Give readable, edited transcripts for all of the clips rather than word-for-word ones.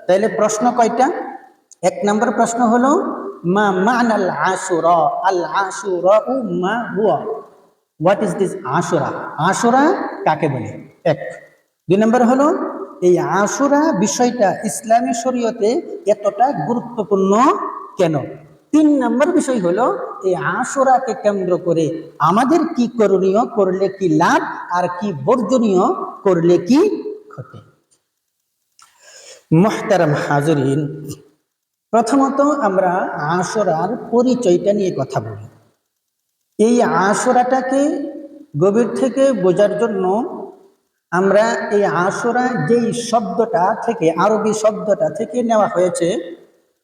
তাহলে প্রশ্ন কয়টা? এক নম্বর প্রশ্ন হলো মা মা'নাল আশুরা, আল আশুরা মা হুয়া, হোয়াট ইজ দিস আশুরা, আশুরা কাকে বলে? এক। দুই নম্বর হলো এই আশুরা বিষয়টা ইসলামী শরীয়তে এতটা গুরুত্বপূর্ণ কেন? তিন নম্বর বিষয় হলো এই আশুরাকে কেন্দ্র করে আমাদের কি করণীয়, করলে কি লাভ, আর কি বর্জনীয়, করলে কি ক্ষতি। মুহতারাম হাজিরিন, প্রথমত আমরা আশুরার পরিচয়টা নিয়ে কথা বলি। এই আশুরাটাকে গভীর থেকে বোঝার জন্য আমরা এই আশুরা যেই শব্দটা থেকে, আরবি শব্দটা থেকে নেওয়া হয়েছে,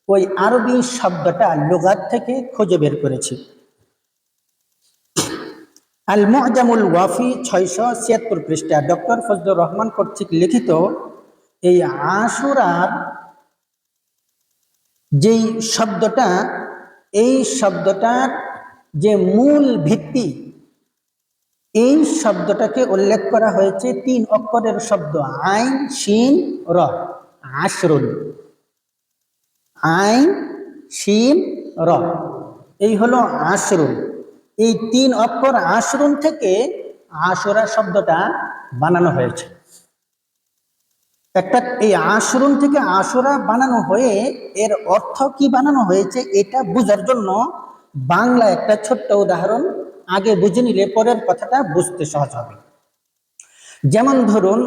ওই আরবি শব্দটা লুগাত থেকে খুঁজে বের করেছি। আল মুআজামুল ওয়াফি 676 পৃষ্ঠা, ডক্টর ফজলুর রহমান কর্তৃক লিখিত এই আশুরার যেই শব্দটা, এই শব্দটার যে মূল ভিত্তি, এই শব্দটাকে উল্লেখ করা হয়েছে 3 অক্ষরের শব্দ আইন শিন র, আশরুন। আইন শিন র, এই হলো আশরুন। এই 3 অক্ষর আশরুন থেকে আশুরা শব্দটা বানানো হয়েছে। একটা এই আশরুন থেকে আশুরা বানানো হয়ে এর অর্থ কি বানানো হয়েছে এটা বোঝার জন্য বাংলা একটা ছোট্ট উদাহরণ আগে বুঝে নিলে পরের কথাটা বুঝতে সহজ হবে। যেমন ধরুন,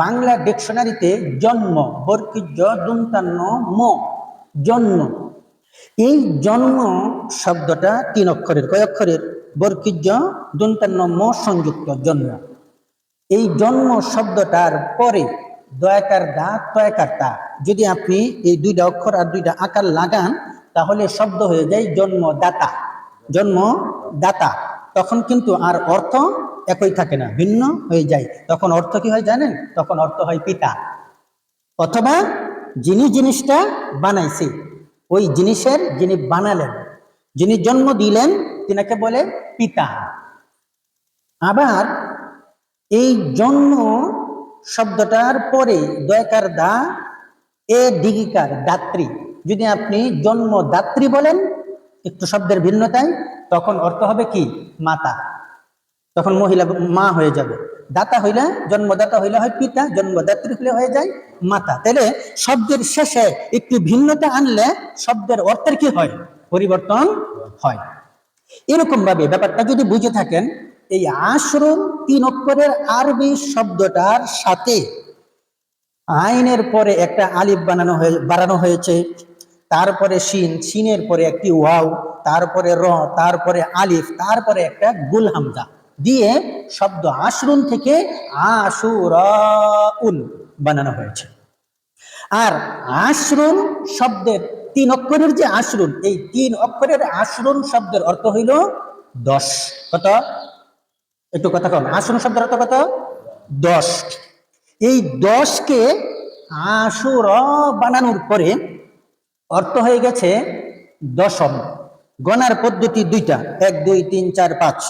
বাংলা ডিকশনারিতে জন্ম, বর্গীয় দন্তান্ন ম, জন্ম। এই জন্ম শব্দটা 3 অক্ষরের, কয় অক্ষরের? বর্গীয় দন্তান্ন ম সংযুক্ত জন্ম। এই জন্ম শব্দটার পরে দয়াকার দা তয়াকার তা, যদি আপনি এই 2টা অক্ষর আর 2টা আকার লাগান তাহলে শব্দ হয়ে যায় জন্মদাতা। জন্মদাতা, তখন কিন্তু আর অর্থ একই থাকে না, ভিন্ন হয়ে যায়। তখন অর্থ কি হয় জানেন? তখন অর্থ হয় পিতা, অথবা যিনি জিনিসটা বানাইছে, ওই জিনিসের যিনি বানালেন, যিনি জন্ম দিলেন, তিনাকে বলে পিতা। আবার এই জন্ম শব্দটার পরে দয়াকার দা এ দিগিকার দাত্রী, যদি আপনি জন্মদাত্রী বলেন একটু শব্দের ভিন্নতায়, তখন অর্থ হবে কি? মাতা। তখন মহিলা মা হয়ে যাবে। দাতা হইলে, জন্মদাতা হইলে হয় পিতা, জন্মদাত্রী হইলে হয়ে যায় মাতা। তাহলে শব্দের শেষে একটু ভিন্নতা আনলে শব্দের অর্থের কি হয়? পরিবর্তন হয়। এরকম ভাবে ব্যাপারটা যদি বুঝে থাকেন, এই আশরুন 3 অক্ষরের আরবি শব্দটার সাথে আইনের পরে একটা আলিফ বানানো হয়েছে, তারপরে শিন, শিনের পরে একটি ওয়াও, তারপরে র, তারপরে আলিফ, তারপরে একটা গুল হামজা দিয়ে শব্দ আশরুন থেকে আশুরাউন বানানো হয়েছে। আর আশরুন শব্দের 3 অক্ষরের যে আশরুন, এই 3 অক্ষরের আশরুন শব্দের অর্থ হইল 10। কত? একটু কথা কম। আশরুন শব্দের অর্থ কত? 10। এই 10কে আশুরা বানানোর পরে অর্থ হয়ে গেছে দশম। গণার পদ্ধতি 2টা, 1 2 3 4 5,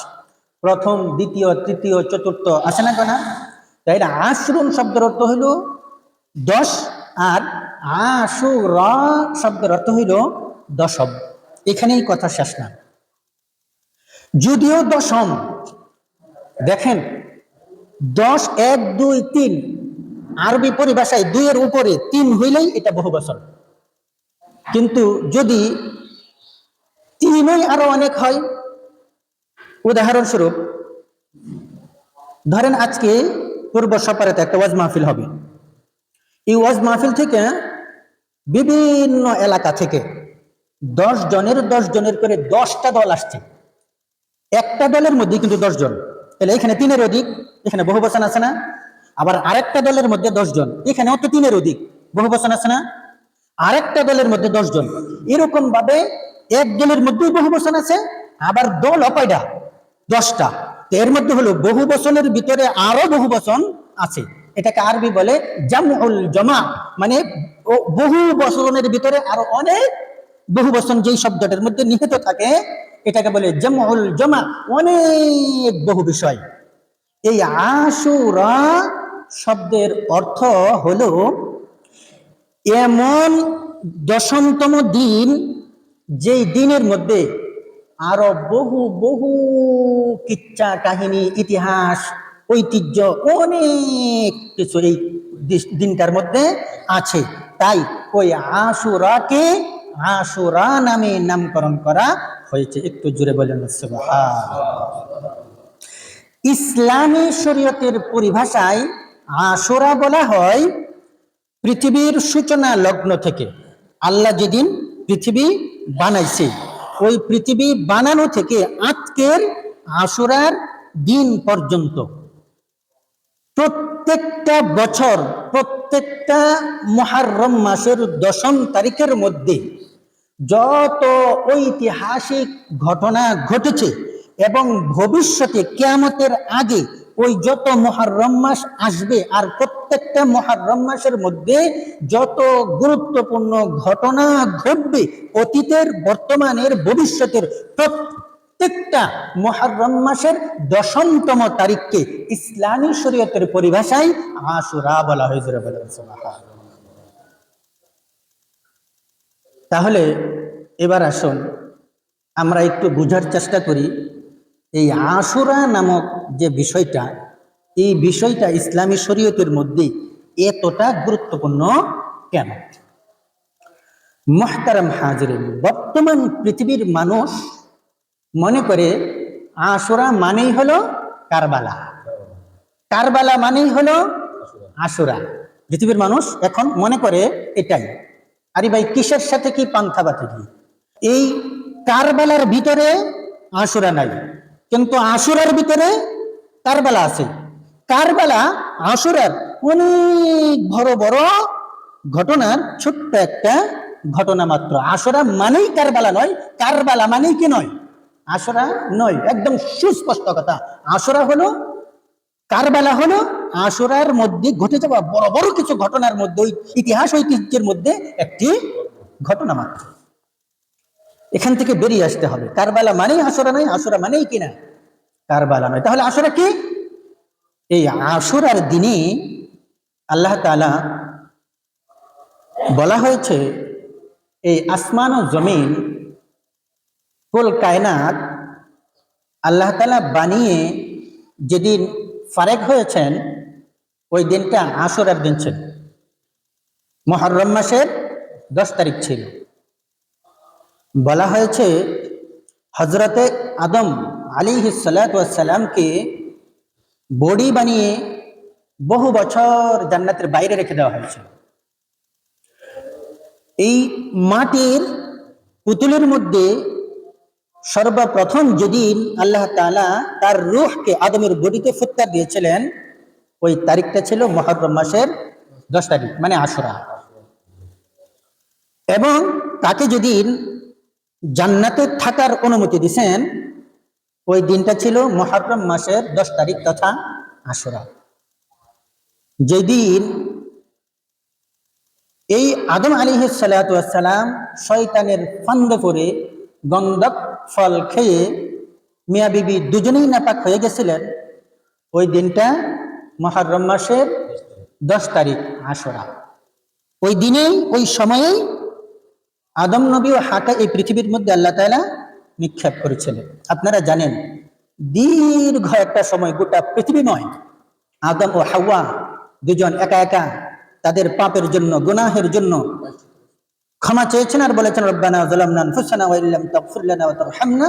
প্রথম, দ্বিতীয়, তৃতীয়, চতুর্থ, আছে না গোনা? তাই আশরুন শব্দের অর্থ হইল 10, আর আশুরা শব্দের অর্থ হইল দশম। এখানেই কথা শেষ না। যদিও দশম, দেখেন 10 1 2 3, আরবি পরিভাষায় 2 এর উপরে 3 হইলেই এটা বহু বচন। কিন্তু যদি 3ই আরো অনেক হয়, উদাহরণস্বরূপ ধরেন আজকে পূর্ব সপারেতে একটা ওয়াজ মাহফিল হবে। এই ওয়াজ মাহফিল থেকে বিভিন্ন এলাকা থেকে 10 জনের করে 10টা দল আসছে। একটা দলের মধ্যে কিন্তু 10 জন, তাহলে এখানে 3-এর অধিক, এখানে বহু বচন আছে না? আবার আরেকটা দলের মধ্যে 10 জন, এখানেও তো 3-এর অধিক, বহু বচন আছে না? আরেকটা দলের মধ্যে 10 জন, এরকম ভাবে এক দলের মধ্যেই বহু বচন আছে, আবার দল কয়টা? 10টা। এর মধ্যে হলো বহু বচনের ভিতরে আরো বহু বচন আছে। এটাকে আরবি বলে জামউল জামা, মানে বহু বচনের ভিতরে আরো অনেক বহু বচন যেই শব্দটার মধ্যে নিহিত থাকে, এটাকে বলে জামউল জামা, অনেক বহু বিষয়। এই আশুরা শব্দের অর্থ হলো এমন দশমতম দিন, যেই দিনের মধ্যে আরো বহু বহু কিচ্ছা কাহিনী, ইতিহাস, ঐতিহ্য, অনেক কিছু এই দিনটার মধ্যে আছে। তাই ওই আশুরাকে আশুরা নামে নামকরণ করা হয়েছে। একটু জোরে বলেন সুবহানাল্লাহ। ইসলামী শরীয়তের পরিভাষায় আশুরা বলা হয় পৃথিবীর সূচনা লগ্ন থেকে, আল্লাহ যেদিন পৃথিবী বানাইছে, ওই পৃথিবী বানানো থেকে আজকের আশুরার দিন পর্যন্ত প্রত্যেকটা বছর প্রত্যেকটা মুহররম মাসের 10 তারিখের মধ্যে যত ঐতিহাসিক ঘটনা ঘটেছে এবং ভবিষ্যতে কিয়ামতের আগে ওই যত মুহররম মাস আসবে, আর প্রত্যেকটা মুহররম মাসের মধ্যে যত গুরুত্বপূর্ণ ঘটনা ঘটবে, অতীতের, বর্তমানের, ভবিষ্যতের প্রত্যেকটা মুহররম মাসের 10তম তারিখকে ইসলামী শরীয়তের পরিভাষায় আশুরা বলা হয়েছে। তাহলে এবার আসুন আমরা একটু বুঝার চেষ্টা করি এই আশুরা নামক যে বিষয়টা, এই বিষয়টা ইসলামী শরীয়তের মধ্যে এতটা গুরুত্বপূর্ণ কেন? মুহতারাম হাজিরিন, বর্তমান পৃথিবীর মানুষ মনে করে আশুরা মানেই হলো কারবালা, কারবালা মানেই হলো আশুরা। পৃথিবীর মানুষ এখন মনে করে এটাই। আরে ভাই, কিসের সাথে কি পান্থা বাতি কি? এই কারবালার ভিতরে আশুরা নাই, কিন্তু আশুরার ভিতরে কারবালা আছে। কারবালা আশুরার অনেক বড় বড় ঘটনার ছোট্ট একটা ঘটনা মাত্র। আশুরা মানেই কারবালা নয়, কারবালা মানেই কি নয়, আশুরা নয়। একদম সুস্পষ্ট কথা। আশুরা হলো, কারবালা হলো আশুরার মধ্যে ঘটে যাওয়া বড় বড় কিছু ঘটনার মধ্যে, ইতিহাস ঐতিহ্যের মধ্যে একটি ঘটনা মাত্র। এখান থেকে বেরিয়ে আসতে হবে। কারবালা মানেই আশুরা নয়, আশুরা মানেই কিনা কারবালা নয়। তাহলে আশুরা কি? এই আশুরার দিনে আল্লাহ তাআলা বলা হয়েছে এই আসমান ও জমিন, কুল কায়নাত আল্লাহ তাআলা বানিয়ে যেদিন ফারেক হয়েছেন, ওই দিনটা আশুরার দিন ছিল। মুহররম মাসের 10 তারিখ ছিল। বলা হয়েছে হযরতে আদম আলাইহিস সালাতু ওয়াস সালামকে বডি বানিয়ে বহু বছর জান্নাতের বাইরে রেখে দেওয়া হয়েছিল। এই মাটির পুতুলের মধ্যে সর্বপ্রথম যেদিন আল্লাহ তাআলা তার রূহকে আদমের বডিতে ফুৎকার দিয়েছিলেন, ওই তারিখটা ছিল মুহররম মাসের 10 তারিখ, মানে আশুরা। এবং তাকে যেদিন জান্নাতে থাকার অনুমতি দিয়েছেন, ওই দিনটা ছিল মুহররম মাসের 10 তারিখ তথা আশুরা। যেদিন এই আদম আলাইহিস সালাতু ওয়াস সালাম শয়তানের ফান্দে পড়ে গন্ধক ফল খেয়ে মিয়া বিবি দুজনেই নাপাক হয়ে গেছিলেন, ওই দিনটা মুহররম মাসের 10 তারিখ আশুরা। ওই দিনেই, ওই সময়েই আদম নবী ও হাকা এই পৃথিবীর মধ্যে আল্লাহ তাআলা নিক্ষেপ করেছিলেন। আপনারা জানেন, দীর্ঘ একটা সময় গোটা পৃথিবীময় আদম ও হাওয়া দুজন একা একা তাদের পাপের জন্য, গুনাহের জন্য ক্ষমা চেয়েছেন আর বলেছেন রব্বানা যালামনা আনফুসানা ওয়া ইল্লাম তাগফির লানা ওয়া তারহামনা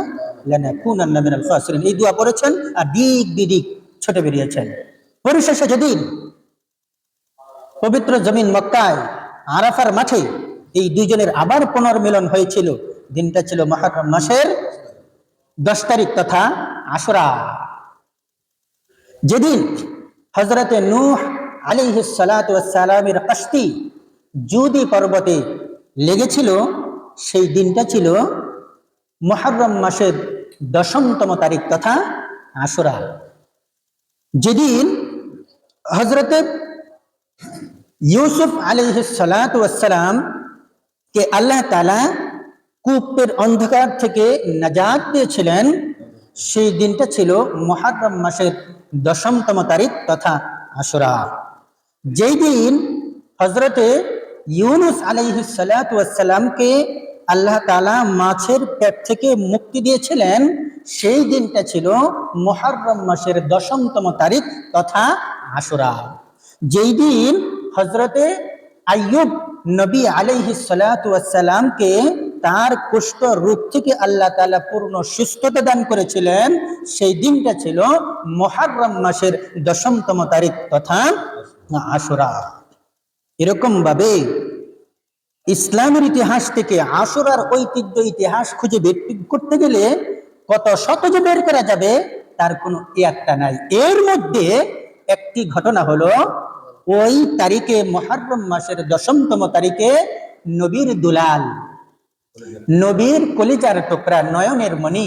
লানাকুনান্না মিনাল খাসিরিন। এই দোয়া পড়েছেন আর দিক বিদিক ছুটে বেরিয়েছেন। পরিশেষে যেদিন পবিত্র জমিন মক্কায় আরাফার মাঠে এই দুইজনের আবার পুনর্মিলন হয়েছিল, দিনটা ছিল মুহররম মাসের 10 তারিখ তথা আশুরা। যেদিন হযরতে নূহ আলাইহিস সালাতু ওয়াস সালামের কশতি জুদি পর্বতে লেগেছিল, সেই দিনটা ছিল মুহররম মাসের 10তম তারিখ তথা আশুরা। যেদিন হযরতে ইউসুফ আলাইহিস সালাতু ওয়াস সালাম কে আল্লাহ তাআলা কূপের অন্ধকার থেকে নাজাত দিয়েছিলেন, সেই দিনটা ছিল মুহররম মাসের 10তম তারিখ তথা আশুরা। যেই দিন হযরতে ইউনুস আলাইহিস সালাতু ওয়াস সালামকে আল্লাহ তাআলা মাছের পেট থেকে মুক্তি দিয়েছিলেন, সেই দিনটা ছিল মুহররম মাসের 10তম তারিখ তথা আশুরা। যেই দিন হযরতে আইয়ুব নবী আলাইহিস সালাতু ওয়াস সালামকে তার কুষ্ঠ রোগ থেকে আল্লাহ তাআলা পূর্ণ সুস্থতা দান করেছিলেন, সেই দিনটা ছিল মুহররম মাসের 10তম তারিখ তথা আশুরা। এরকম ভাবে ইসলামের ইতিহাস থেকে আশুরার ঐতিহ্য ইতিহাস খুঁজে বের করতে গেলে কত শত যে বের করা যাবে তার কোনো একটা নাই। এর মধ্যে একটি ঘটনা হলো, ওই তারিখে মুহররম মাসের 10তম তারিখে নবীর দুলাল, নবীর কলিজার টুকরা, নয়নের মণি,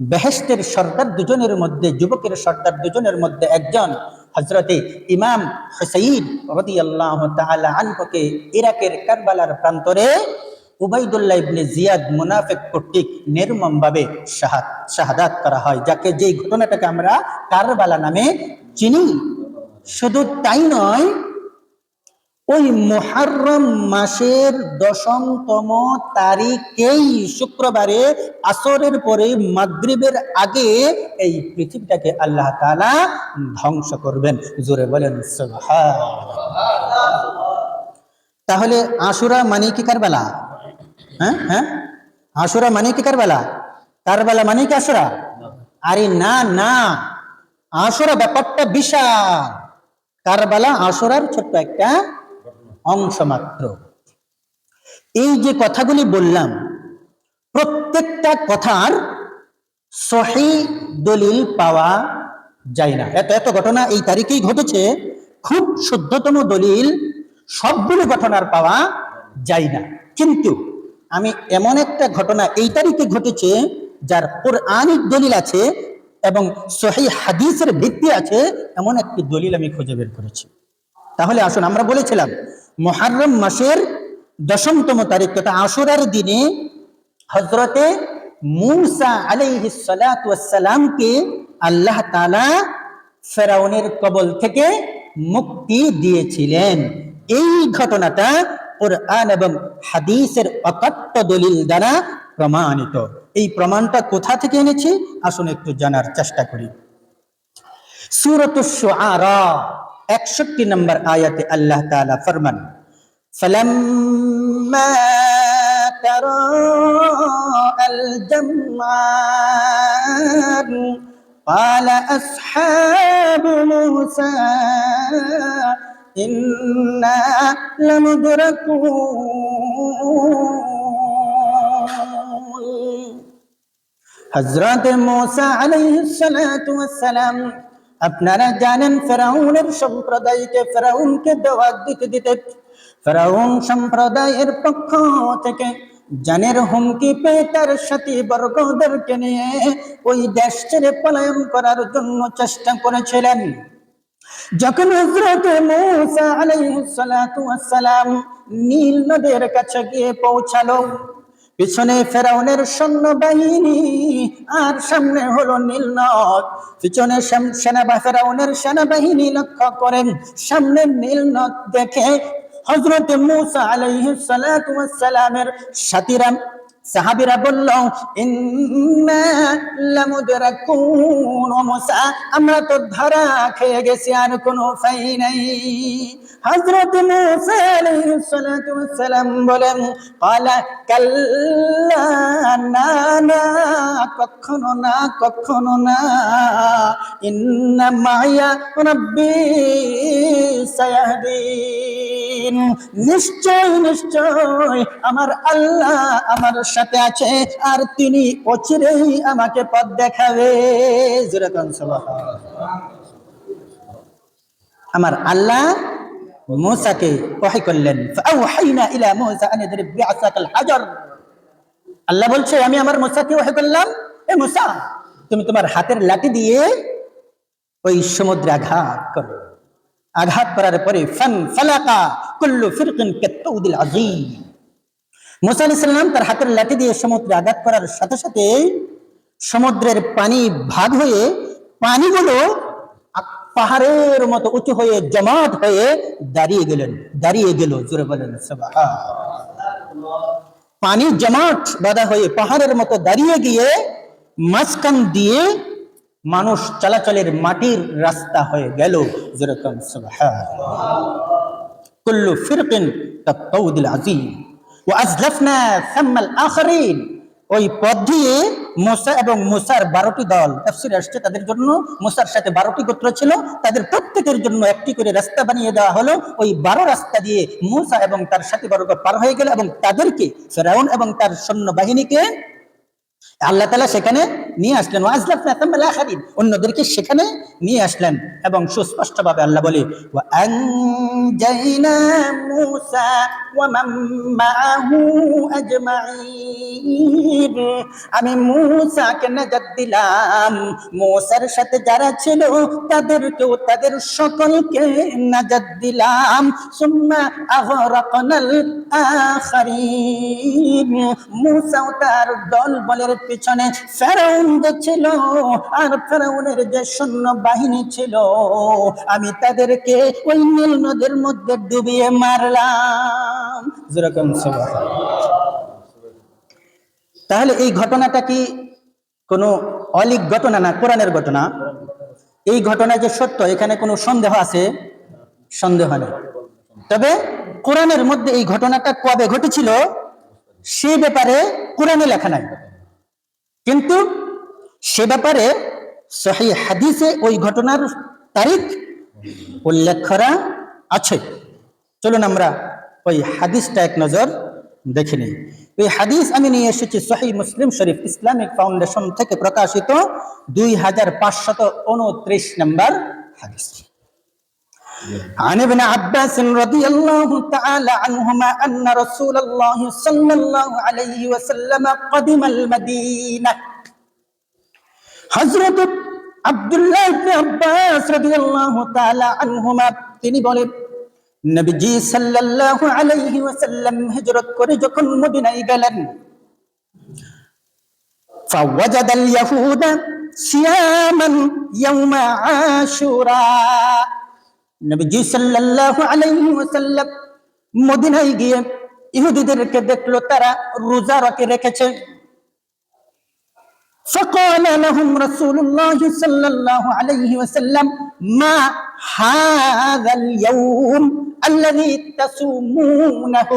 বেহেশতের সর্দার দুজনের মধ্যে, যুবকের সর্দার দুজনের মধ্যে একজন হযরতে ইমাম হুসাইন রাদিয়াল্লাহু তাআলা আনহুকে ইরাকের কারবালার প্রান্তরে উবাইদুল্লাহ ইবনে জিয়াদ মুনাফিক কর্তৃক নির্মমভাবে শাহাদাত করা হয়, যাকে যেই ঘটনাটাকে আমরা কারবালা নামে চিনি। শুধু তাই নয়, ওই মুহররম মাসের 10তম তারিখেই শুক্রবারে আসরের পরে মাগরিবের আগে এই পৃথিবীটাকে আল্লাহ তাআলা ধ্বংস করবেন। জোরে বলেন সুবহানাল্লাহ। তাহলে আশুরা মানে কি কারবালা? হ্যাঁ, আশুরা মানে কি কারবালা? কারবালা মানে কি আশুরা? আরে না না, আশুরা ব্যাপারটা বিশাল, কারবালা আশুরার ছোট্ট একটা অংশ মাত্র। এই যে কথাগুলি বললাম, প্রত্যেকটা কথার সহিহ দলিল পাওয়া যায় না। এত ঘটনা এই তারিখেই ঘটেছে, খুব শুদ্ধতম দলিল সবগুলো ঘটনার পাওয়া যায় না। কিন্তু আমি এমন একটা ঘটনা এই তারিখে ঘটেছে যার কোরআনিক দলিল আছে এবং সহিহ হাদিসের ভিত্তি আছে, এমন একটি দলিল আমি খুঁজে বের করেছি। তাহলে আসুন, আমরা বলেছিলাম মুহররম মাসের 10তম তারিখ তথা আশুরার দিনে হযরতে মূসা আলাইহিস সালাতু ওয়াস সালামকে আল্লাহ তাআলা ফেরাউনের কবল থেকে মুক্তি দিয়েছিলেন। এই ঘটনাটা কোরআন এবং হাদিসের অকাট্য দলিল দ্বারা প্রমাণিত। এই প্রমাণটা কোথা থেকে এনেছি আসুন একটু জানার চেষ্টা করি। সূরাতুশ শুআরা 61 নম্বর আয়াতে আল্লাহ তাআলা ফরমান, ফালাম্মা তারাআল জামআন ক্বালা আসহাবু মূসা ইন্না লামুদরাকুন। হযরত মূসা আলাইহিস সালাতু ওয়াস সালাম, আপনারা জানেন ফেরাউনের সম্প্রদায়কে, ফেরাউনকে দাওয়াত দিতে দিতে ফেরাউন সম্প্রদায়ের পক্ষ থেকে জানের হুমকি পেয়ে তার সাথী বর্গদেরকে নিয়ে ওই দেশ ছেড়ে পলায়ন করার জন্য চেষ্টা করেছিলেন। যখন হযরত মূসা আলাইহিস সালাতু ওয়াস সালাম নীল নদের কাছে গিয়ে পৌঁছালো, পিছনে ফেরাউনের সৈন্যবাহিনী আর সামনে হলো নীল নদ। পিছনে ফেরাউনের সেনাবাহিনী লক্ষ্য করেন সামনে নীল নদ দেখে হযরত মূসা আলাইহিস সালাতু ওয়াস সালামের সাথীরা সাহাবীরা বলল, ইন্না লামুদরাকুন, ও মূসা আমরা তো ধরা খেয়ে গেছি, আর কোনো উপায় নাই। হযরত মূসা আলাইহিস সালাতু ওয়াস সালাম বলেন, ক্বালা কাল্লা, না না, কখনো না, কখনো না, ইন্না মাইয়া রাব্বি সায়াহদিন, নিশ্চয় নিশ্চয় আমার আল্লাহ আমার সাথে আছে আর তিনি অচিরেই আমাকে পথ দেখাবে। আমার আল্লাহ মূসাকে ওহী করলেন, ফাআওহাইনা ইলা মূসা আন ইদরিব বিআসাকাল হাজার। আল্লাহ বলছে আমি আমার মূসাকে ওহী করলাম, এ মূসা তুমি তোমার হাতের লাঠি দিয়ে ওই সমুদ্রে আঘাত করো। আঘাত করার পরে ফানফালাকা কুল্লু ফিরকিন কাত্তাউদিল আযীম, মূসা আলাইহিস সালাম তার হাতের লাঠি দিয়ে সমুদ্রে আঘাত করার সাথে সাথে সমুদ্রের পানি ভাগ হয়ে পানিগুলো পাহাড়ের মতো উঁচু হয়ে জমাট হয়ে দাঁড়িয়ে গেল। জোরে বলেন সুবহানাল্লাহ। পানি জমাট বাঁধা হয়ে পাহাড়ের মতো দাঁড়িয়ে গিয়ে মাঝখান দিয়ে মানুষ চলাচলের মাটির রাস্তা হয়ে গেল। যেরকম সুবহানাল্লাহ। কুল্লু ফিরকিন কাত-তাউদিল আযীম ওয়া আযলাফনা সাম্মাল আখারিন। ওই পথ দিয়ে মুসা এবং মুসার 12টি দল, তাফসীরে আসছে তাদের জন্য মুসার সাথে 12টি গোত্র ছিল, তাদের প্রত্যেকের জন্য একটি করে রাস্তা বানিয়ে দেওয়া হলো। ওই 12 রাস্তা দিয়ে মুসা এবং তার সাথীবর্গ পার হয়ে গেল এবং তাদেরকে, ফেরাউন এবং তার সৈন্য বাহিনীকে আল্লাহ তাআলা সেখানে নিয়ে আসলেন। ওয়াজলাফনা সাম্মাল আখারিন, অন্যদেরকে সেখানে নিয়ে আসলেন। এবং সুস্পষ্টভাবে আল্লাহ বলে, ওয়া আনজাইনা মূসা ওয়া মান মাআহু আজমাইন। আমি মূসাকে নাজাত দিলাম, মূসার সাথে যারা ছিল তাদেরকেও, তাদের সকলকে নাজাত দিলাম। সুম্মা আগরাকনাল আখারিন। মূসা ও তার দল বলের পিছনে ফেরাউন ছিল, আর ফেরাউনের যে সৈন্য বাহিনী ছিল, আমি তাদেরকে ওই নীল নদের মধ্যে ডুবিয়ে মারলাম। যেরকম তাহলে এই ঘটনাটা কি কোনো অলিক ঘটনা না, কোরআনের ঘটনা? এই ঘটনা যে সত্য, এখানে কোনো সন্দেহ আছে? সন্দেহ নেই। তবে কোরআনের মধ্যে এই ঘটনাটা কবে ঘটেছিল সে ব্যাপারে কোরআনে লেখা নাই, কিন্তু সে ব্যাপারে সহিহ হাদিসে ওই ঘটনার তারিখ উল্লেখ করা আছে। চলুন আমরা ওই হাদিসটা এক নজর দেখে নিই। এই হাদিস আমি নিয়ে এসেছি সহিহ মুসলিম শরীফ, ইসলামিক ফাউন্ডেশন থেকে প্রকাশিত 2529 নম্বর হাদিস। عن ابن عباس رضي الله تعالى عنهما أن رسول الله صلى الله عليه وسلم قدم المدينة. حضرت عبد الله بن عباس رضي الله تعالى عنهما তিনি বলেন, নবীজি সাল্লাল্লাহু আলাইহি ওয়াসাল্লাম হিজরত করে যখন মদিনায় গেলেন, فوجد اليهود صياما يوم عاشوراء। নবীজি সাল্লাল্লাহু আলাইহি ওয়াসাল্লাম মদিনায় গিয়ে ইহুদিদেরকে দেখলো তারা রোজা রেখেছে। فقال لهم رسول الله صلى الله عليه وسلم ما هذا اليوم الذي تصومونه।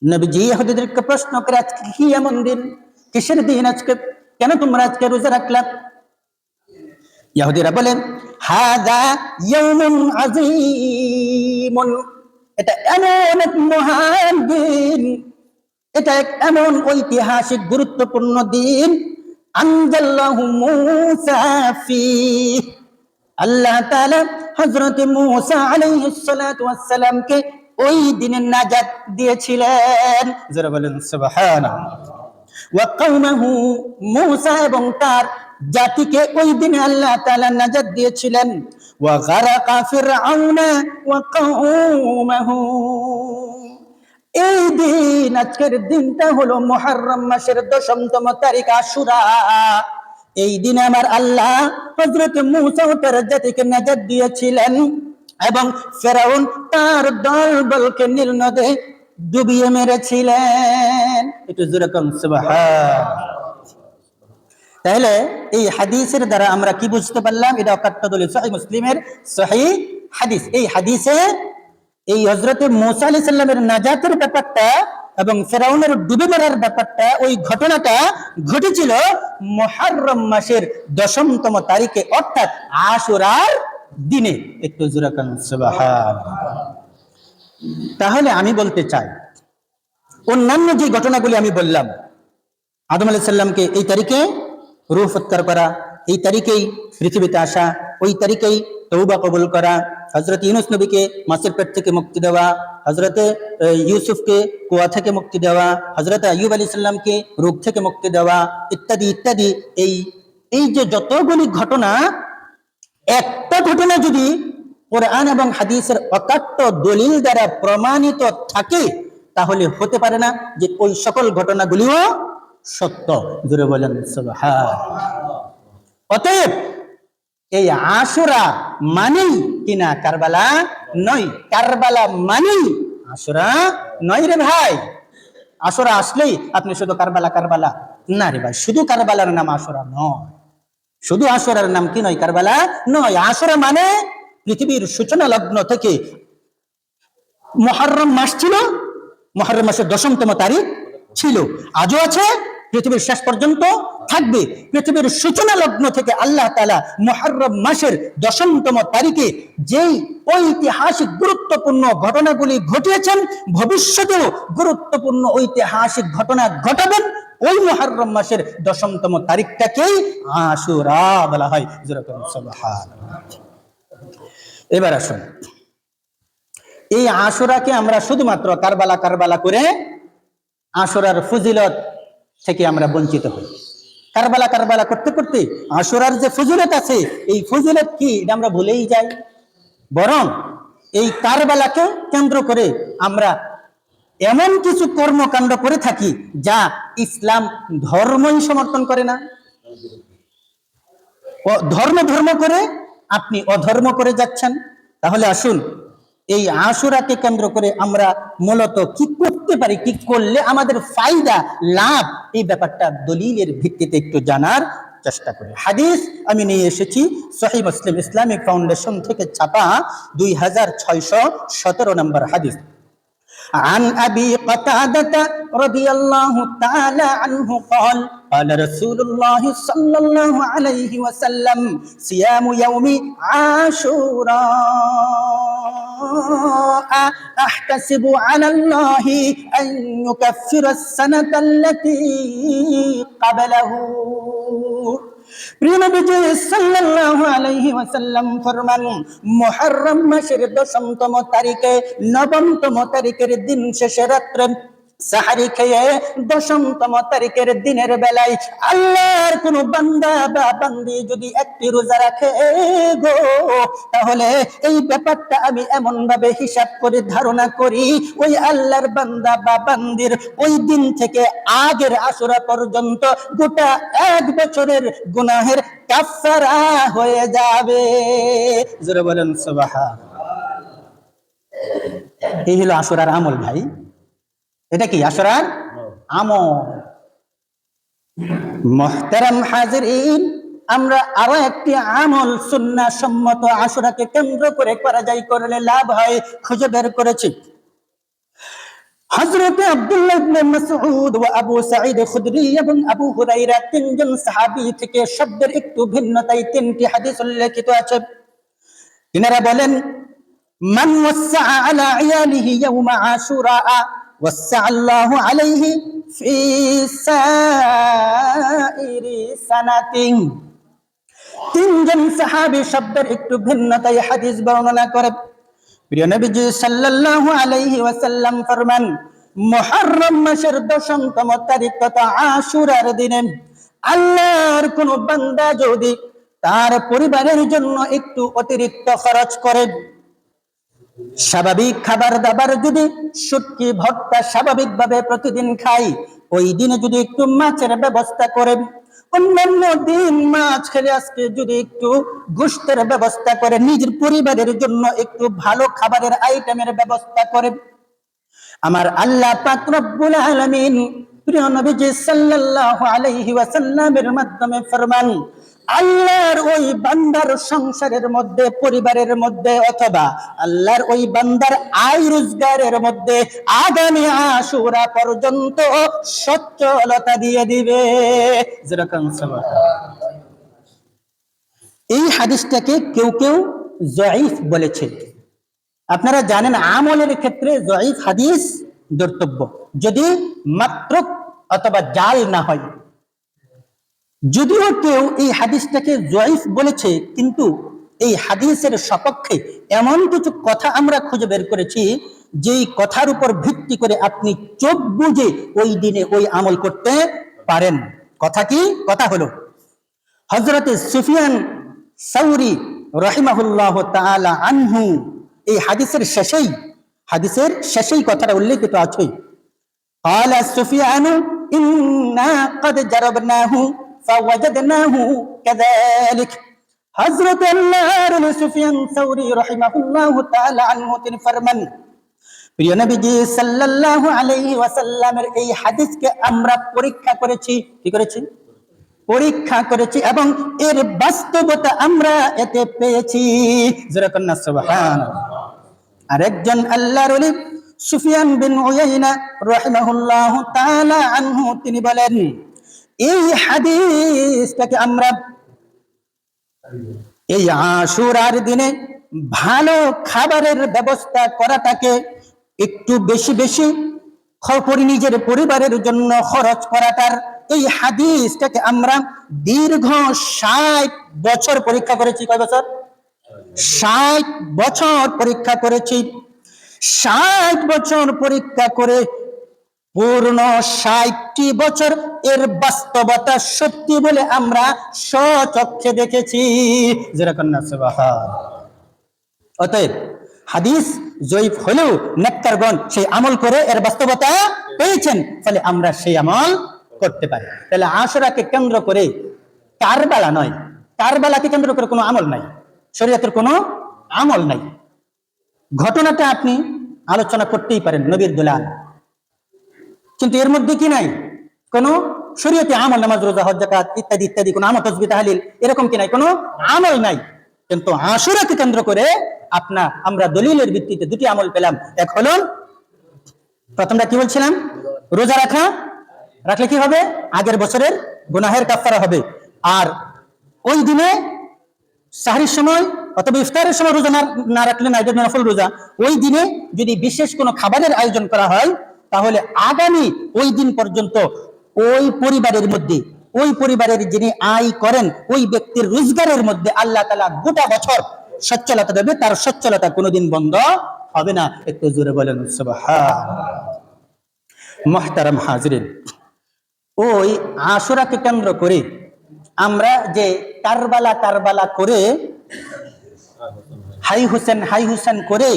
নবীজি ইহুদিদেরকে প্রশ্ন করে, আজকে কি এমন দিন, কিসের দিন আজকে, কেন তোমরা আজকে রোজা রাখলা? ইহুদিরা বলেন, হাযা ইয়াউমুন আযীমুন, এটা এমন এক মহান দিন, এটা এক এমন ঐতিহাসিক গুরুত্বপূর্ণ দিন। আনজাল্লাহু মূসা ফীহ, আল্লাহ তাআলা হযরত মূসা আলাইহিস সালাতু ওয়াস সালামকে ওই দিনে নাজাত দিয়েছিলেন। যারা বলেন সুবহানাল্লাহ। ওয়া কওমাহু, মূসা এবং তার জাতিকে ওই দিনে আল্লাহ তাআলা নাজাত দিয়েছিলেন। ওয়া গারাকা ফিরআউনা ওয়া কওমাহু, এই দিন, আজকের দিনটা হলো মুহররম মাসের 10তম তারিখ আশুরা। এই দিনে আমার আল্লাহ হযরত মূসা ও তার জাতিকে নাজাত দিয়েছিলেন এবং ফেরাউন তার দলবলকে নীল নদে ডুবিয়ে মেরেছিলেন। একটু জোরে বলুন সুবহানাল্লাহ। তাহলে এই হাদিসের দ্বারা আমরা কি বুঝতে পারলাম? এটা অকাট্যদলি সহিহ মুসলিমের সহিহ হাদিস। এই হাদিসে এই হযরত মূসা আলাইহিস সালামের নাজাতের ব্যাপারটা এবং ফেরাউনের ডুবে মরার ব্যাপারটা, ওই ঘটনাটা ঘটেছিল মুহররম মাসের 10তম তারিখে, অর্থাৎ আশুরার দিনে। একটু জোরে বলুন সুবহানাল্লাহ। তাহলে আমি বলতে চাই, অন্যান্য যে ঘটনাগুলি আমি বললাম, আদম আলাইহিস সালামকে এই তারিখে রূহ ফুৎকার করা, এই তারিখেই পৃথিবীতে আসা, ওই তারিখেই তওবা কবুল করা, হযরত ইউনূস নবীকে মাছের পেট থেকে মুক্তি দেওয়া, হযরত ইউসুফকে কুয়া থেকে মুক্তি দেওয়া, হযরত আইয়ুব আলাইহিস সালামকে রোগ থেকে মুক্তি দেওয়া, ইত্যাদি ইত্যাদি। এই যে যতগুলি ঘটনা, একটা ঘটনা যদি কোরআন এবং হাদিসের অকাট্য দলিল দ্বারা প্রমাণিত থাকে, তাহলে হতে পারে না যে ওই সকল ঘটনাগুলিও সত্য। জোরে বলেন সুবহানাল্লাহ। অতএব এই আশুরা মানেই কিনা কারবালা নয়, কারবালা মানেই আশুরা নয় রে ভাই। আশুরা আসলেই আপনি শুধু কারবালা কারবালা না রে ভাই, শুধু কারবালার নাম আশুরা নয়, শুধু আশুরার নাম কি নয়, কারবালা নয়। আশুরা মানে পৃথিবীর সূচনা লগ্ন থেকে মুহররম মাস ছিল, মুহররম মাসের 10তম তারিখ ছিল, আজও আছে, পৃথিবীর শেষ পর্যন্ত থাকবে। পৃথিবীর সূচনা লগ্ন থেকে আল্লাহ তাআলা মুহররম মাসের 10তম তারিখে যেই ঐতিহাসিক গুরুত্বপূর্ণ ঘটনাগুলি ঘটিয়েছেন, ভবিষ্যতেও গুরুত্বপূর্ণ ঐতিহাসিক ঘটনা ঘটাবেন, ওই মুহররম মাসের 10তম তারিখটাকেই আশুরা বলা হয়। সুবহানাল্লাহ। এবার আসুন, এই আশুরাকে আমরা শুধুমাত্র কারবালা কারবালা করে আশুরার ফজিলত থেকে আমরা বঞ্চিত হই। কারবালা কারবালা করতে করতে আশুরার যে ফজিলত আছে, এই ফজিলত কি এটা আমরা ভুলেই যাই। বরং এই কারবালাকে কেন্দ্র করে আমরা এমন কিছু কর্মকাণ্ড করে থাকি যা ইসলাম ধর্মই সমর্থন করে না। ধর্ম ধর্ম করে আপনি অধর্ম করে যাচ্ছেন। তাহলে আসুন, এই আশুরাকে কেন্দ্র করে আমরা মূলত কি করতে পারি, কি করলে আমাদের ফায়দা লাভ, এই ব্যাপারটা দলিলের ভিত্তিতে একটু জানার চেষ্টা করি। হাদিস আমি নিয়ে এসেছি সহিহ মুসলিম ইসলামিক ফাউন্ডেশন থেকে ছাপা 2617 নম্বর হাদিস। عن أبي قتادة رضي الله تعالى عنه قال قال رسول الله صلى الله عليه وسلم صيام يوم عاشوراء أحتسب على الله أن يكفر السنة التي قبله। প্রিয় নবীজি সাল্লাল্লাহু আলাইহি ওয়াসাল্লাম ফরমান, মুহররম মাসের 10তম তারিখে 9তম তারিখের দিন শেষে রাত্রে সাহারি খেয়ে 10তম তারিখের দিনের বেলায় আল্লাহর কোন বান্দা বা বান্দি যদি একটি রোজা রাখে গো, তাহলে এই ব্যাপারটা আমি এমন ভাবে হিসাব করে ধারণা করি, ওই আল্লাহর বান্দা বা বান্দির ওই দিন থেকে আগের আশুরা পর্যন্ত গোটা 1 বছরের গুনাহের কাফারা হয়ে যাবে। জোরে বলেন সুবহানাল্লাহ। এই হলো আশুরার আমল ভাই। এটা কি আশুরার আমল। মুহতারাম হাজিরিন, আমরা আরো একটি আমল সুন্নাহ সম্মত আশুরাকে কেন্দ্র করে করা যায়, করলে লাভ হয়, খুঁজে বের করেছি। হযরত আব্দুল্লাহ ইবনে মাসউদ ও আবু সাঈদ খুদরি এবং আবু হুরায়রা তিনজন সাহাবী থেকে শব্দের একটু ভিন্নতায় তিনটি হাদিস উল্লেখিত আছে। তিনারা বলেন, মান ওয়াসআ আলা ইয়ালিহি ইয়াওমা আশুরা ওয়াসআ আল্লাহু আলাইহি ফি সাইরি সানাতিন। তিনজন সাহাবী শব্দের একটু ভিন্নতায় হাদিস বর্ণনা করে। প্রিয় নবীজি সাল্লাল্লাহু আলাইহি ওয়াসাল্লাম ফরমান, মুহররম মাসের 10তম তারিখ তথা আশুরার দিনে আল্লাহর কোন বান্দা যদি তার পরিবারের জন্য একটু অতিরিক্ত খরচ করে, স্বাভাবিক খাবার দাবার যদি শুটকি ভর্তা স্বাভাবিকভাবে প্রতিদিন খাই, ওই দিনে যদি একটু মাছের ব্যবস্থা করে, অন্যান্য দিন মাছ খেলে আজকে যদি একটু গোশতের ব্যবস্থা করে, নিজের পরিবারের জন্য একটু ভালো খাবারের আইটেমের ব্যবস্থা করে, আমার আল্লাহ পাক রব্বুল আলামিন প্রিয় নবীজি সাল্লাল্লাহু আলাইহি ওয়াসাল্লামের মাধ্যমে ফরমান, আল্লাহর ওই বান্দার সংসারের মধ্যে, পরিবারের মধ্যে, অথবা আল্লাহর ওই বান্দার আয় রোজগারের মধ্যে আগামী আশুরা পর্যন্ত সচ্ছলতা দিয়ে দিবে। যেরকম এই হাদিসটাকে কেউ কেউ জয়ীফ বলেছে। আপনারা জানেন আমলের ক্ষেত্রে জয়ীফ হাদিস ধর্তব্য, যদি মাত্রক অথবা জাল না হয়। যদিও কেউ এই হাদিসটাকে জয়ীফ বলেছে, কিন্তু এই হাদিসের সপক্ষে এমন কিছু কথা আমরা খুঁজে বের করেছি, যেই কথার উপর ভিত্তি করে আপনি চোখ বুজে ওই দিনে ওই আমল করতে পারেন। কথা কি? কথা হলো, হযরত সুফিয়ান সাউরি রাহিমাহুল্লাহু তাআলা আনহু এই হাদিসের শেষেই কথাটা উল্লেখিত আছে। ক্বালা সুফিয়ানু ইন্না ক্বাদ জারাবনাহু ফাওয়াজাদনাহু কাযালিক। হযরত আল্লাহর নবী সুফিয়ান সাউরি রাহিমাহুল্লাহু তাআলা আনহু তিনি ফরমান, প্রিয় নবীজি সাল্লাল্লাহু আলাইহি ওয়াসাল্লামের এই হাদিসকে আমরা পরীক্ষা করেছি। কি করেছি? পরীক্ষা করেছি, এবং এর বাস্তবতা আমরা এতে পেয়েছি। যারা কন্যা সুবহানাল্লাহ। আরেকজন আল্লাহর ওলি সুফিয়ান বিন উয়াইনা রাহিমাহুল্লাহু তাআলা আনহু তিনি বলেন, এই হাদিসটাকে আমরা এই আশুরার দিনে ভালো খাবারের ব্যবস্থা করাটাকে একটু বেশি বেশি নিজের পরিবারের জন্য খরচ করাটার এই হাদিসটাকে আমরা দীর্ঘ 60 বছর পরীক্ষা করেছি। কয় বছর? 60 বছর পরীক্ষা করেছি। 60 বছর পরীক্ষা করে পূর্ণ 60টি বছর এর বাস্তবতা সত্যি বলে আমরা স্বচক্ষে দেখেছি। যেরকম না সুবহান। অতএব হাদিস জয়ীফ হলেও নেককারগণ সেই আমল করে এর বাস্তবতা পেয়েছেন, ফলে আমরা সেই আমল করতে পারি। তাহলে আশুরাকে কেন্দ্র করে কারবালা নয়, কারবালাকে কেন্দ্র করে কোনো আমল নাই, শরীয়তের কোনো আমল নাই। ঘটনাটা আপনি আলোচনা করতেই পারেন, নবীর দুলাল, কিন্তু এর মধ্যে কি নাই? কোনো শরীয়তে আমল, নামাজ রোজা হজ যাকাত ইত্যাদি ইত্যাদি কোনো আমল, তাসবিহ তাহলিল এরকম কি নাই? কোনো আমল নাই। কিন্তু আশুরাকে কেন্দ্র করে আমরা দলিলের ভিত্তিতে দুটি আমল পেলাম। এক হলো, প্রথমটা কি বলছিলাম? রোজা রাখা, রাখলে কি হবে? আগের বছরের গুনাহের কাফারা হবে। আর ওই দিনে সাহরির সময় অথবা ইফতারের সময় রোজা না রাখলে না, এটা নফল রোজা। ওই দিনে যদি বিশেষ কোনো খাবারের আয়োজন করা হয়, তাহলে আগামী ওই দিন পর্যন্ত ওই পরিবারের যিনি আয় করেন ওই ব্যক্তির রোজগারের মধ্যে আল্লাহ তাআলা গোটা বছর সচ্ছলতা দেবে, তার সচ্ছলতা কোনোদিন বন্ধ হবে না। একটু জোরে বলেন সুবহানাল্লাহ। মুহতারাম হাজিরিন, ওই আশুরাকে কেন্দ্র করে আমরা যে কারবালা করে হাই হুসেন করে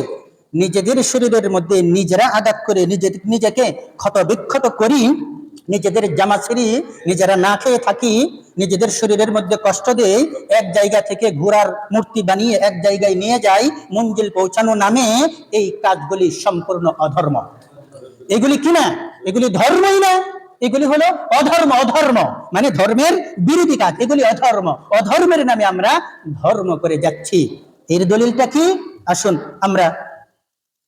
নিজেদের শরীরের মধ্যে নিজেরা আঘাত করে নিজেকে ক্ষত বিক্ষত করি, নিজেদের জামা ছিঁড়ি, নিজেরা না খেয়ে থাকি, নিজেদের শরীরের মধ্যে কষ্ট দেই, এক জায়গা থেকে ঘোড়ার মূর্তি বানিয়ে এক জায়গায় নিয়ে যাই মঞ্জিল পৌঁছানো নামে, এই কাজগুলি সম্পূর্ণ অধর্ম। এগুলি কিনা? এগুলি ধর্মই না, এগুলি হলো অধর্ম। অধর্ম মানে ধর্মের বিরোধী কাজ, এগুলি অধর্ম। অধর্মের নামে আমরা ধর্ম করে যাচ্ছি। এর দলিলটা কি? আসুন আমরা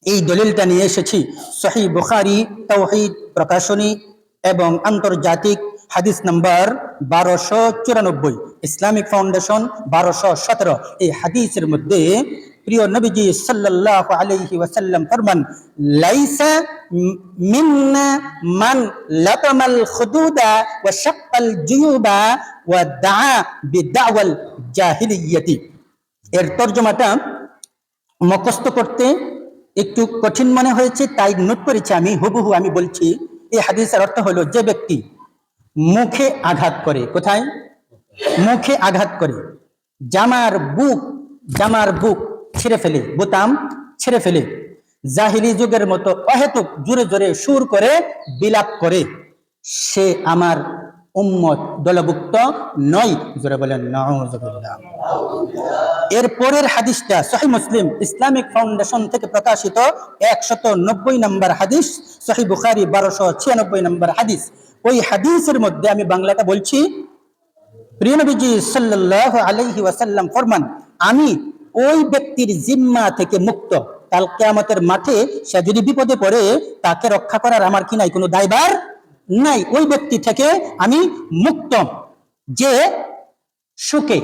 এই দলিলটা নিয়ে এসেছি সহিহ বুখারী তাওহীদ প্রকাশনী এবং আন্তর্জাতিক হাদিস নাম্বার 1294, ইসলামিক ফাউন্ডেশন 1217। এই হাদিসের মধ্যে প্রিয় নবীজি সাল্লাল্লাহু আলাইহি ওয়াসাল্লাম ফরমান, লাইসা মিন্না মান লাতামাল খুদুদা ওয়া শাক্কাল জুয়ুবা ওয়া দাআ বিদাওয়াল জাহিলিয়াতি। এর তরজমাটা মুখস্থ করতে একটু কঠিন মনে হয়েছে, তাই নোট করেছি আমি, হুবহু আমি বলছি। এই হাদিসের অর্থ হলো, যে ব্যক্তি মুখে আঘাত করে, কোথায়? মুখে আঘাত করে, জামার বুক ছিঁড়ে ফেলে, বোতাম ছিঁড়ে ফেলে, জাহিলি যুগের মতো অহেতুক জোরে জোরে সুর করে বিলাপ করে, সে আমার উম্মত দলভুক্ত নয়। জোরে বলেন নাউযুবিল্লাহ। এর পরের হাদিসটা সহিহ মুসলিম ইসলামিক ফাউন্ডেশন থেকে প্রকাশিত 190 নম্বর হাদিস, সহিহ বুখারী 1296 নম্বর হাদিস। ওই হাদিসের মধ্যে আমি বাংলাটা বলছি। প্রিয় নবীজি সাল্লাল্লাহু আলাইহি ওয়াসাল্লাম ফরমান, আমি ওই ব্যক্তির জিম্মা থেকে মুক্ত। কাল কিয়ামতের মাঠে সে যদি বিপদে পড়ে, তাকে রক্ষা করার আমার কি নাই? কোনো দায়ভার নাই। ওই ব্যক্তি থেকে আমি মুক্ত যে সুখে,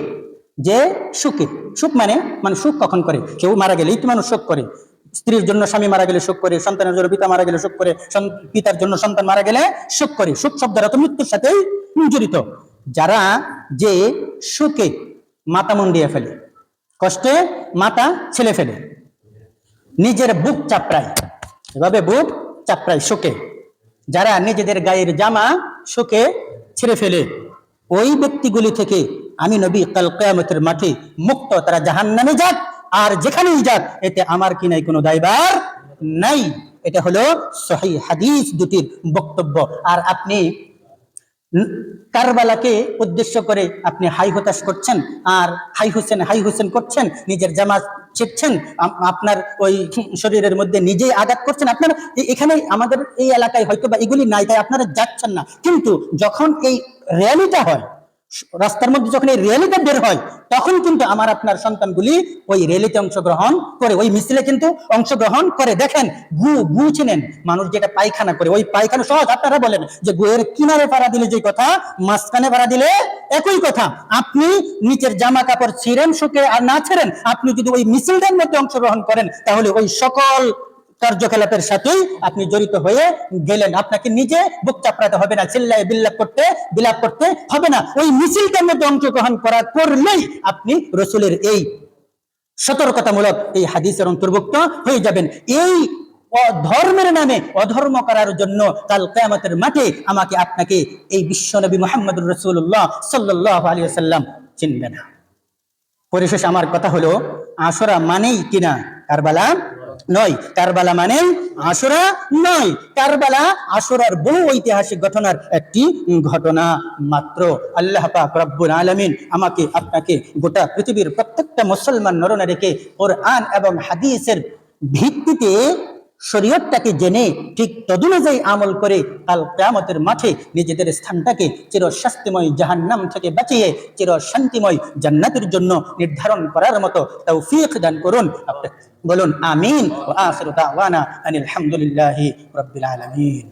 সুখ মানে সুখ কখন করে? কেউ মারা গেলেই তো মানুষ শোক করে। স্ত্রীর জন্য স্বামী মারা গেলে শোক করে, সন্তানের জন্য পিতা মারা গেলে শোক করে, পিতার জন্য সন্তান মারা গেলে শোক করে। শোক শব্দটা তো মৃত্যুর সাথেই জড়িত। যারা যে সুখে মাথা মুন্ডিয়ে ফেলে, কষ্টে মাথা ছেলে ফেলে, নিজের বুক চাপড়ায়, এভাবে বুক চাপড়ায় শোকে, যারা নিজেদের গায়ের জামা শোকে ছেড়ে ফেলে, ওই ব্যক্তিগুলি থেকে আমি নবী কাল কিয়ামতের মাঠে মুক্ত। তারা জাহান্নামে যাক আর যেখানেই যাক, এতে আমার কি নাই? কোনো দায়ভার নাই। এটা হলো সহিহ হাদিস দুটির বক্তব্য। আর আপনি কারবালাকে উদ্দেশ্য করে আপনি হাই হতাশ করছেন, আর হাই হোসেন করছেন, নিজের জামাত ছিটছেন, আপনার ওই শরীরের মধ্যে নিজেই আঘাত করছেন। আপনার এখানে আমাদের এই এলাকায় হয়তো বা এগুলি নাই, তাই আপনারা যাচ্ছেন না। কিন্তু যখন এই র্যালিটা হয়, রাস্তার মধ্যে যখন এই র্যালিটা বের হয়, তখন কিন্তু আমার আপনার সন্তানগুলি ওই র্যালিতে অংশগ্রহণ করে, ওই মিছিলে কিন্তু অংশগ্রহণ করে। দেখেন, গু চিনেন, মানুষ যেটা পায়খানা করে, ওই পায়খানা সহজ। আপনারা বলেন যে গুয়ের কিনারে পাড়া দিলে যে কথা, মাঝখানে পাড়া দিলে একই কথা। আপনি নিচের জামা কাপড় ছিঁড়েন শুকে আর না ছেড়েন, আপনি যদি ওই মিছিলদের মধ্যে অংশগ্রহণ করেন, তাহলে ওই সকল কার্যকলাপের সাথেই আপনি জড়িত হয়ে গেলেন। আপনাকে নিজে বুক চাপড়াতে হবে না, চিল্লায় বিলাপ করতে হবে না। ওই মিছিলটার মধ্যে অংশগ্রহণ করলেই আপনি রসুলের এই সতর্কতামূলক এই হাদিসের অন্তর্ভুক্ত হয়ে যাবেন। এই ধর্মের নামে অধর্ম করার জন্য কাল কিয়ামতের মাঠে আমাকে আপনাকে এই বিশ্বনবী মুহাম্মদুর রাসূলুল্লাহ সাল্লাল্লাহু আলাইহি ওয়াসাল্লাম চিনবে না। পরিশেষে আমার কথা হলো, আশুরা মানেই কিনা কারবালা নয়, কারবালা মানে আশুরা নয়। কারবালা আশুরার বহু ঐতিহাসিক ঘটনার একটি ঘটনা মাত্র। আল্লাহ পাক রব্বুল আলামিন আমাকে আপনাকে গোটা পৃথিবীর প্রত্যেকটা মুসলমান নরনারীকে কোরআন এবং হাদিসের ভিত্তিতে শরীয়তটাকে জেনে ঠিক তদনুযায়ী আমল করে কাল কিয়ামতের মাঠে নিজেদের স্থানটাকে চির শাস্তিময় জাহান্নাম থেকে বাঁচিয়ে চির শান্তিময় জান্নাতের জন্য নির্ধারণ করার মতো তৌফিক দান করুন। আপনি বলুন আমিন। ওয়া আখিরু দাওয়ানা আনিল হামদুলিল্লাহি রাব্বিল আলামিন।